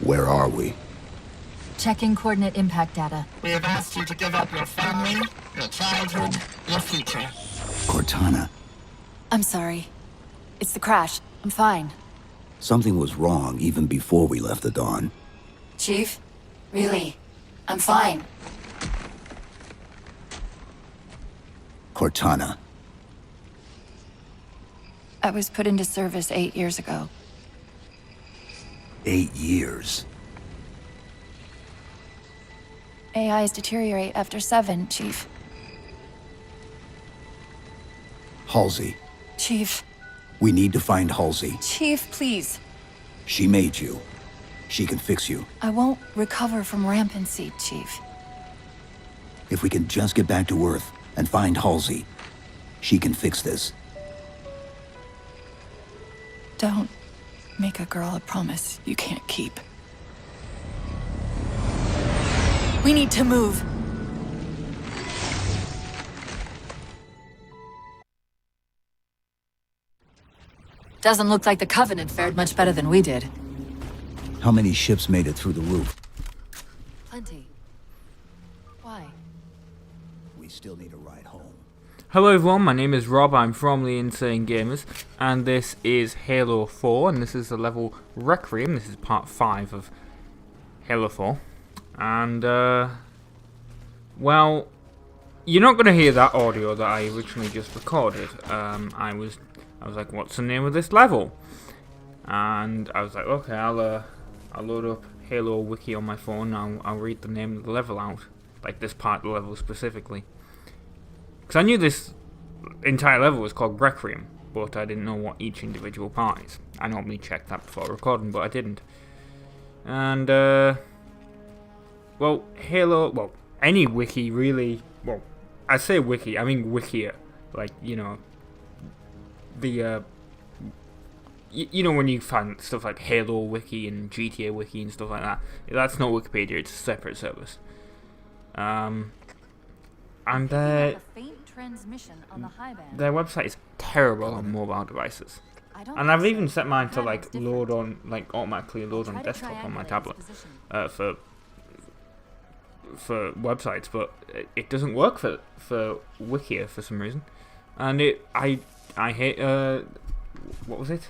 Where are we? Checking coordinate impact data. We have asked you to give up your family, your childhood, your future. Cortana. I'm sorry. It's the crash. I'm fine. Something was wrong even before we left the Dawn. Chief? Really? I'm fine. Cortana. I was put into service 8 years ago. 8 years. AIs deteriorate after 7, Chief. Halsey. Chief. We need to find Halsey. Chief, please. She made you. She can fix you. I won't recover from rampancy, Chief. If we can just get back to Earth and find Halsey, she can fix this. Don't make a girl a promise you can't keep. We need to move. Doesn't look like the Covenant fared much better than we did. How many ships made it through the roof? Plenty. Why? We still need a ride home. Hello everyone, my name is Rob, I'm from the Insane Gamers, and this is Halo 4, and this is the level Requiem. This is part 5 of Halo 4. And, well, you're not going to hear that audio that I originally just recorded. I was like, what's the name of this level? And I was like, okay, I'll load up Halo Wiki on my phone, and I'll read the name of the level out. Like this part of the level specifically. Because I knew this entire level was called Requiem, but I didn't know what each individual part is. I normally check that before recording, but I didn't. And, well, Halo, well, any wiki really, well, I say wiki, I mean wikia. Like, you know, the, you know when you find stuff like Halo Wiki and GTA Wiki and stuff like that. That's not Wikipedia, it's a separate service. And their website is terrible on mobile devices. And I've even set mine to like load on, like automatically load on desktop on my tablet for websites, but it doesn't work for Wikia for some reason. And I hit what was it?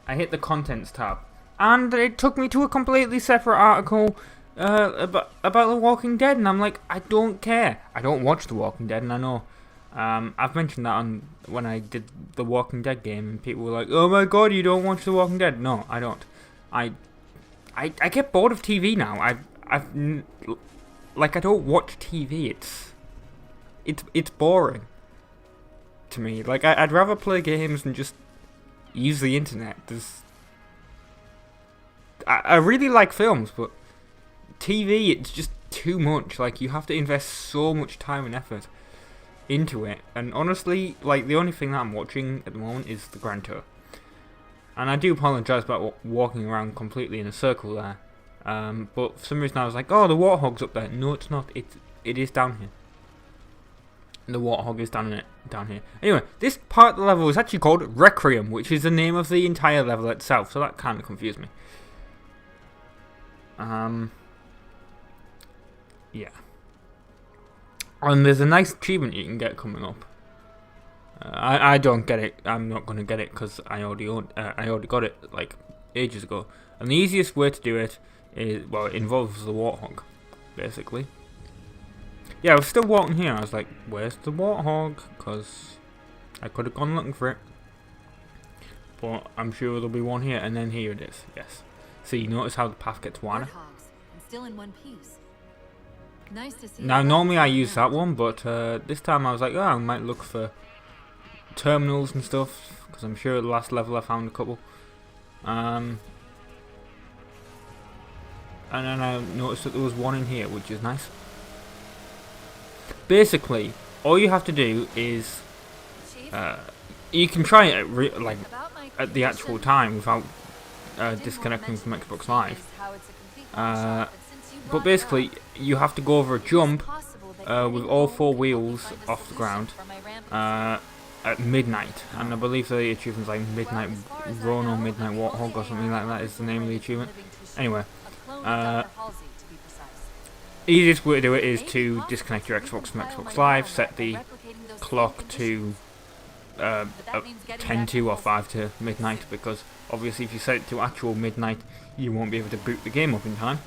I hit the contents tab, and it took me to a completely separate article about The Walking Dead, and I'm like, I don't care. I don't watch The Walking Dead, and I know I've mentioned that on when I did the Walking Dead game, and people were like, "Oh my god, you don't watch The Walking Dead?" No, I don't. I get bored of TV now. Like I don't watch TV. It's boring to me. Like I'd rather play games and just use the internet. I really like films, but TV, it's just too much. Like you have to invest so much time and effort into it. And honestly, like the only thing that I'm watching at the moment is the Grand Tour. And I do apologise about walking around completely in a circle there. But for some reason I was like, oh, the Warthog's up there. No, it's not. It is down here. The Warthog is down here. Anyway, this part of the level is actually called Requiem, which is the name of the entire level itself. So that kind of confused me. Yeah. And there's a nice achievement you can get coming up. I don't get it. I'm not going to get it because I already got it like ages ago. And the easiest way to do it is, well, it involves the Warthog, basically. Yeah, I was still walking here. I was like, where's the Warthog? Because I could have gone looking for it. But I'm sure there'll be one here. And then here it is. Yes. See, you notice how the path gets wider? Still in one piece. Nice to see. Now, normally I use that one, but this time I was like, oh, I might look for terminals and stuff. Because I'm sure the last level I found a couple. And then I noticed that there was one in here, which is nice. Basically, all you have to do is you can try it at the actual time without disconnecting from Xbox Live. But basically, you have to go over a jump with all 4 wheels off the ground, at midnight, and I believe the achievement's like Midnight Run or Midnight Warthog or something like that is the name of the achievement. Anyway, easiest way to do it is to disconnect your Xbox from Xbox Live, set the clock to 10 to or 5 to midnight, because obviously if you set it to actual midnight you won't be able to boot the game up in time.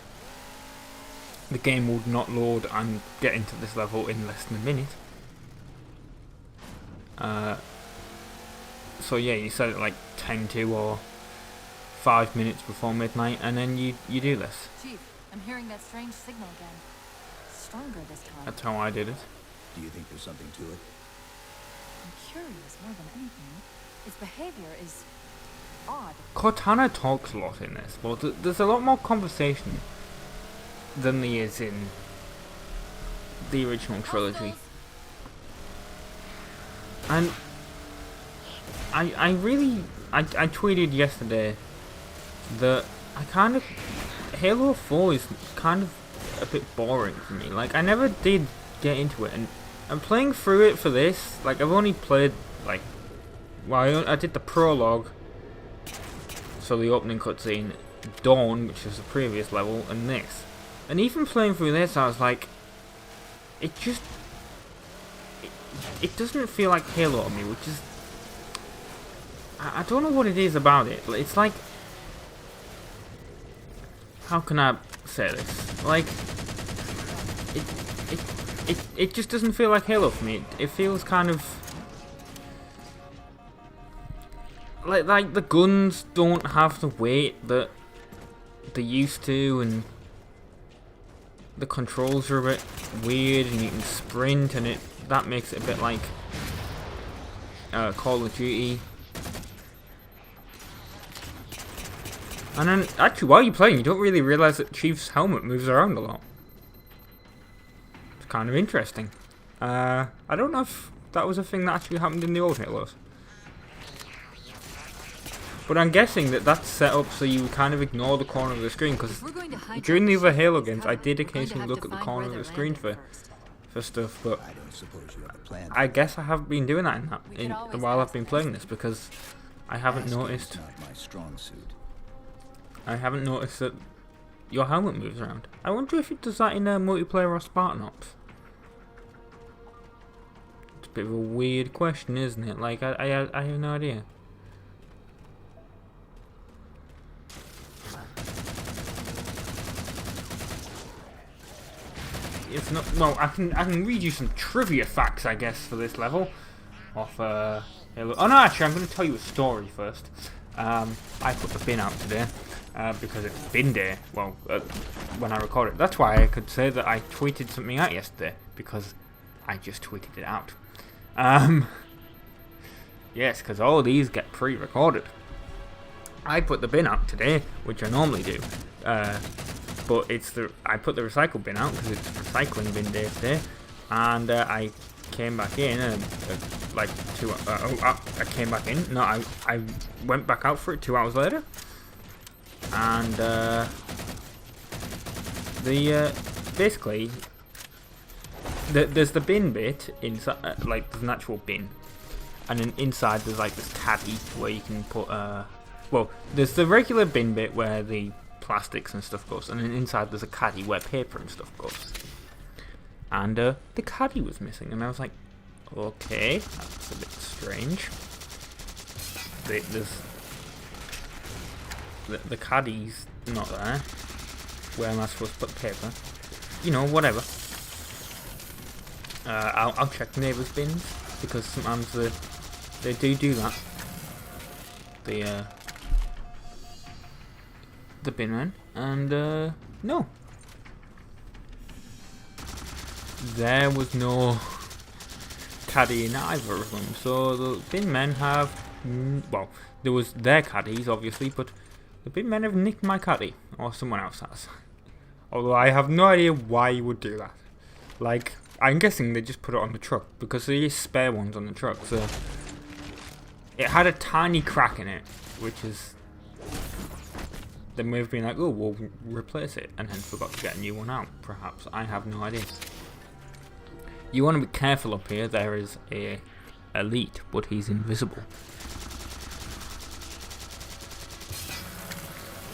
The game would not load and get into this level in less than a minute. So yeah, you set it like 10 to or 5 minutes before midnight, and then you do this. Chief, I'm hearing that strange signal again. Stronger this time. That's how I did it. Do you think there's something to it? I'm curious more than anything. Its behavior is odd. Cortana talks a lot in this, but there's a lot more conversation than there is in the original trilogy. And I tweeted yesterday that Halo 4 is kind of a bit boring for me. Like, I never did get into it, and I'm playing through it for this. Like, I've only played, like, well, I did the prologue, so the opening cutscene, Dawn, which is the previous level, and this. And even playing through this, I was like, it doesn't feel like Halo to me, which is, I don't know what it is about it. It's like, how can I say this? Like, it just doesn't feel like Halo for me. It feels kind of like the guns don't have the weight that they used to, and the controls are a bit weird, and you can sprint, and that makes it a bit like Call of Duty. And then, actually, while you're playing, you don't really realise that Chief's helmet moves around a lot. It's kind of interesting. I don't know if that was a thing that actually happened in the old Halos. But I'm guessing that that's set up so you kind of ignore the corner of the screen, because during the other Halo games, I did occasionally look at the corner of the screen for stuff, but I don't suppose you have a plan. I guess I haven't been doing that while I've been playing this, because I haven't noticed. Not my strong suit. I haven't noticed that your helmet moves around. I wonder if it does that in multiplayer or Spartanops. It's a bit of a weird question, isn't it? Like, I have no idea. It's not. Well, I can read you some trivia facts, I guess, for this level of Halo. Oh no, actually, I'm going to tell you a story first. I put the bin out today because it's bin day. Well, when I record it, that's why I could say that I tweeted something out yesterday, because I just tweeted it out. Yes, because all these get pre-recorded. I put the bin out today, which I normally do. But I put the recycle bin out because it's recycling bin day today, and I came back in and like I came back in. No, I went back out for it 2 hours later, and basically there's the bin bit inside, like there's an actual bin, and then inside there's like this caddy where you can put well, there's the regular bin bit where the plastics and stuff goes, and then inside there's a caddy where paper and stuff goes. And the caddy was missing, and I was like, okay, that's a bit strange. The caddy's not there. Where am I supposed to put the paper? You know, whatever. I'll check neighbours' bins, because sometimes they do that. The bin man, and no, there was no caddy in either of them. So the bin men have, well, there was their caddies obviously, but the bin men have nicked my caddy, or someone else has. Although I have no idea why you would do that. Like, I'm guessing they just put it on the truck, because there is spare ones on the truck. So it had a tiny crack in it, which is. They may have been like, oh, we'll replace it, and then forgot to get a new one out, perhaps. I have no idea. You want to be careful up here. There is a elite, but he's invisible.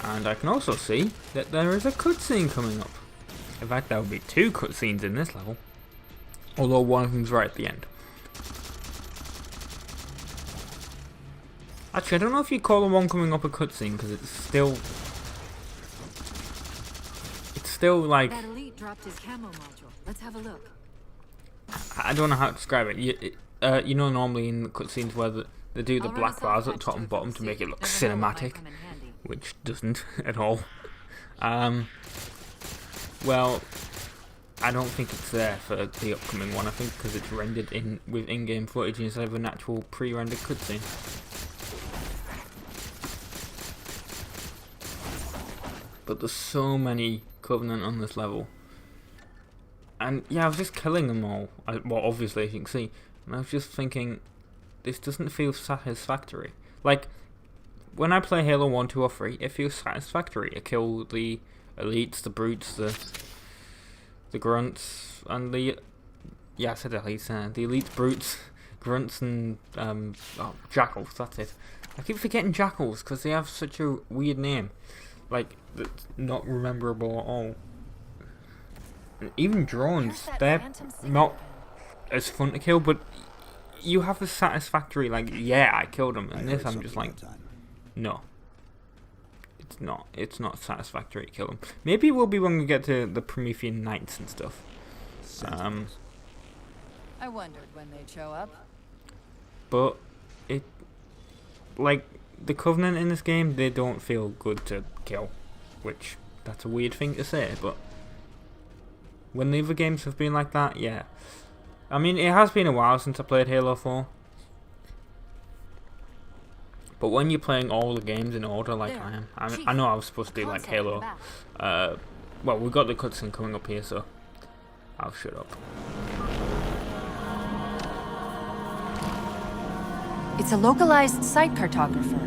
And I can also see that there is a cutscene coming up. In fact, there will be 2 cutscenes in this level, although one of them's right at the end. Actually, I don't know if you call the one coming up a cutscene, because it's still like... That elite dropped his camo module. Let's have a look. I don't know how to describe it. You know, normally in the cutscenes where they do the black bars at the top and bottom to make it look cinematic, which doesn't at all. Well, I don't think it's there for the upcoming one. I think because it's rendered with in-game footage instead of an actual pre-rendered cutscene. But there's so many Covenant on this level. And yeah, I was just killing them all. Well, obviously, as you can see. And I was just thinking, this doesn't feel satisfactory. Like, when I play Halo 1, 2, or 3, it feels satisfactory. I kill the elites, the brutes, the grunts, and the... Yeah, I said elites. The elites, brutes, grunts, and jackals, that's it. I keep forgetting jackals, because they have such a weird name. Like, that's not rememberable at all. And even drones, they're not as fun to kill, but you have a satisfactory, like, yeah, I killed them. And this, I'm just like, no. It's not satisfactory to kill them. Maybe it will be when we get to the Promethean Knights and stuff. I wondered when they'd show up. But, like, the Covenant in this game, they don't feel good to kill. Which, that's a weird thing to say, but when the other games have been like that, yeah. I mean, it has been a while since I played Halo 4. But when you're playing all the games in order like I am, I know I was supposed to do like Halo. Well, we've got the cutscene coming up here, so I'll shut up. It's a localized site cartographer.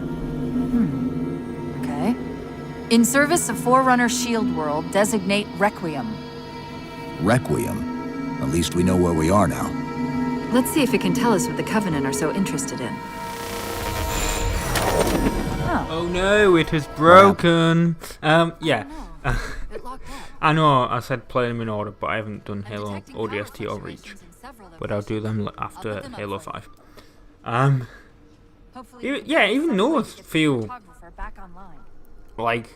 Okay. In service of Forerunners Shield World, designate Requiem. Requiem. At least we know where we are now. Let's see if it can tell us what the Covenant are so interested in. Oh no, it is broken. Yeah. It locked up. I know I said play them in order, but I haven't done Halo ODST or Reach. But I'll do them after Halo 5. Even those feel like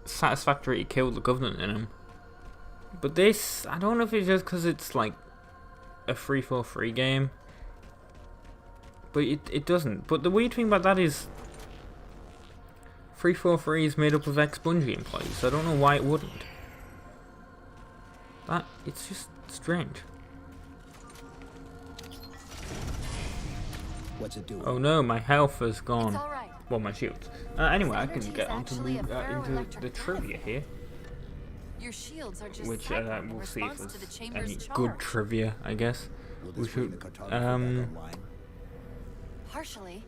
satisfactory to kill the Covenant in them. But this, I don't know if it's just because it's like a 3-4-3 game. But it doesn't. But the weird thing about that is 3-4-3 is made up of ex-Bungie employees, so I don't know why it wouldn't. It's just strange. What's it doing? Oh no, my health has gone. It's all right. Well, my shields. Anyway, I can get on to into the trivia here. Your shields are just Which cycling in we'll see if response to the there's chamber's any charge. good trivia, I guess. Will We this bring should, the cartographer back online? Partially.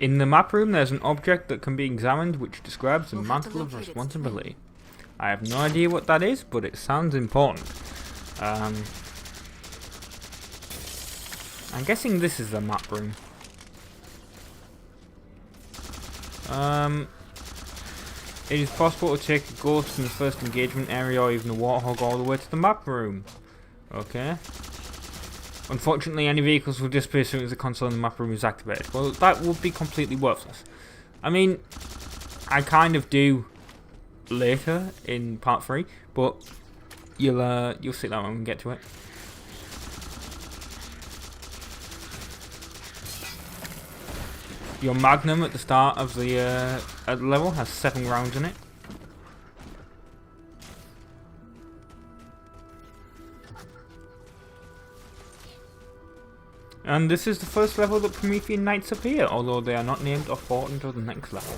in the map room, there's an object that can be examined which describes the We'll have to mantle of locate its responsibility. I have no idea what that is, but it sounds important. I'm guessing this is the map room. It is possible to take a ghost from the first engagement area or even a warthog all the way to the map room. Okay. Unfortunately, any vehicles will disappear as soon as the console in the map room is activated. Well, that would be completely worthless. I mean, I kind of do later in part 3, but you'll see that when we get to it. Your Magnum at the start of the level has 7 rounds in it. And this is the first level that Promethean Knights appear, although they are not named or fought until the next level.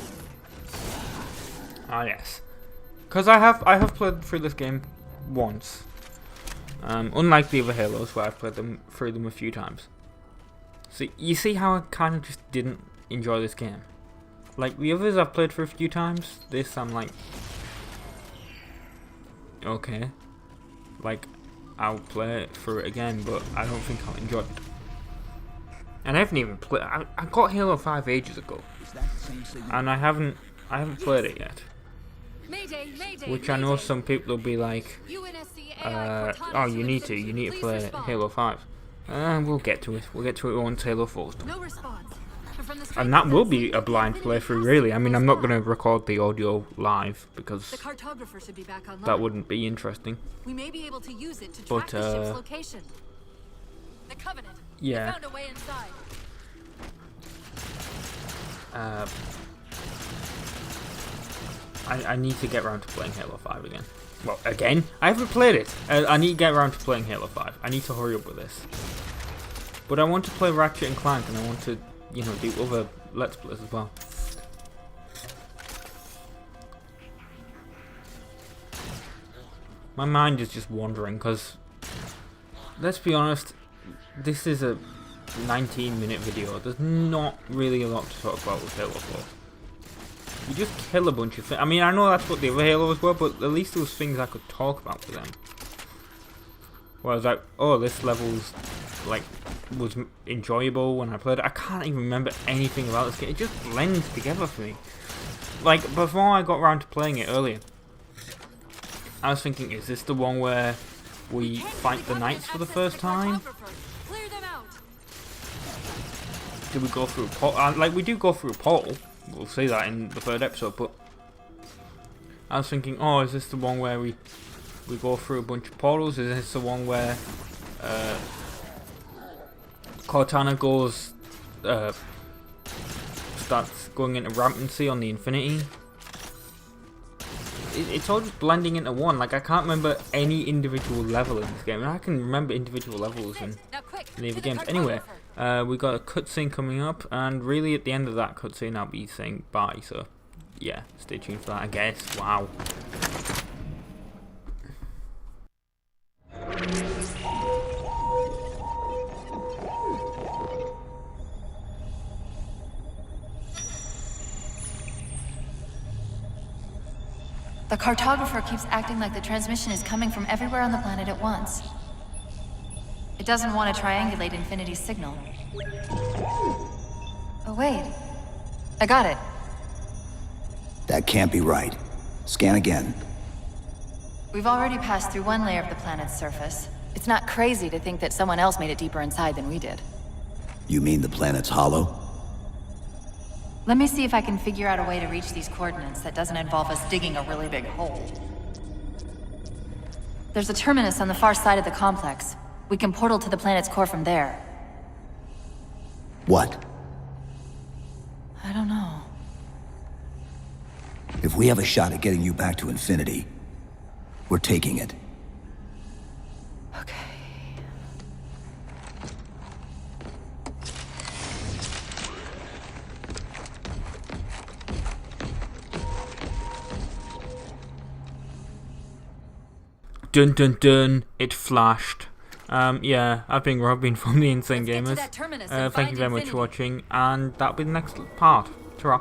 Ah yes. Because I have played through this game once. Unlike the other Halos where I've played through them a few times. So you see how I kind of just didn't enjoy this game. Like the others I've played for a few times, this I'm like, okay. Like, I'll play through it again, but I don't think I'll enjoy it. And I haven't even played. I got Halo 5 ages ago, and I haven't played it yet. Which I know some people will be like, oh, you need to play Halo 5. We'll get to it. We'll get to it once Halo 4's done. And that will be a blind playthrough, really. I mean, I'm not going to record the audio live because that wouldn't be interesting. We may be able to use it to But, track the ship's location. The Covenant. Yeah. They found a way inside. I need to get around to playing Halo 5 again. Well, again? I haven't played it. I need to get around to playing Halo 5. I need to hurry up with this. But I want to play Ratchet and Clank, and I want to, you know, do other Let's Plays as well. My mind is just wandering, because, let's be honest, this is a 19-minute video. There's not really a lot to talk about with Halo 4. You just kill a bunch of things. I mean, I know that's what the other Halos were, but at least there was things I could talk about with them. Whereas, like, oh, this level's, like, was enjoyable when I played it. I can't even remember anything about this game. It just blends together for me. Like, before I got around to playing it earlier, I was thinking, is this the one where we fight the Knights for the first time? Do we go through a portal? Like, we do go through a portal. We'll see that in the third episode, but I was thinking, oh, is this the one where we go through a bunch of portals? Is this the one where Cortana goes, starts going into rampancy on the Infinity? It's all just blending into one. Like, I can't remember any individual level in this game, and I can remember individual levels in the other games. Anyway, we got a cutscene coming up, and really at the end of that cutscene I'll be saying bye, so yeah, stay tuned for that, I guess. Wow. The cartographer keeps acting like the transmission is coming from everywhere on the planet at once. It doesn't want to triangulate Infinity's signal. Oh wait, I got it. That can't be right. Scan again. We've already passed through one layer of the planet's surface. It's not crazy to think that someone else made it deeper inside than we did. You mean the planet's hollow? Let me see if I can figure out a way to reach these coordinates that doesn't involve us digging a really big hole. There's a terminus on the far side of the complex. We can portal to the planet's core from there. What? I don't know. If we have a shot at getting you back to Infinity, we're taking it. Okay. Dun dun dun, it flashed. Yeah, I've been Robin from the Insane Gamers. Thank you very much for watching, and that'll be the next part. Ta-ra.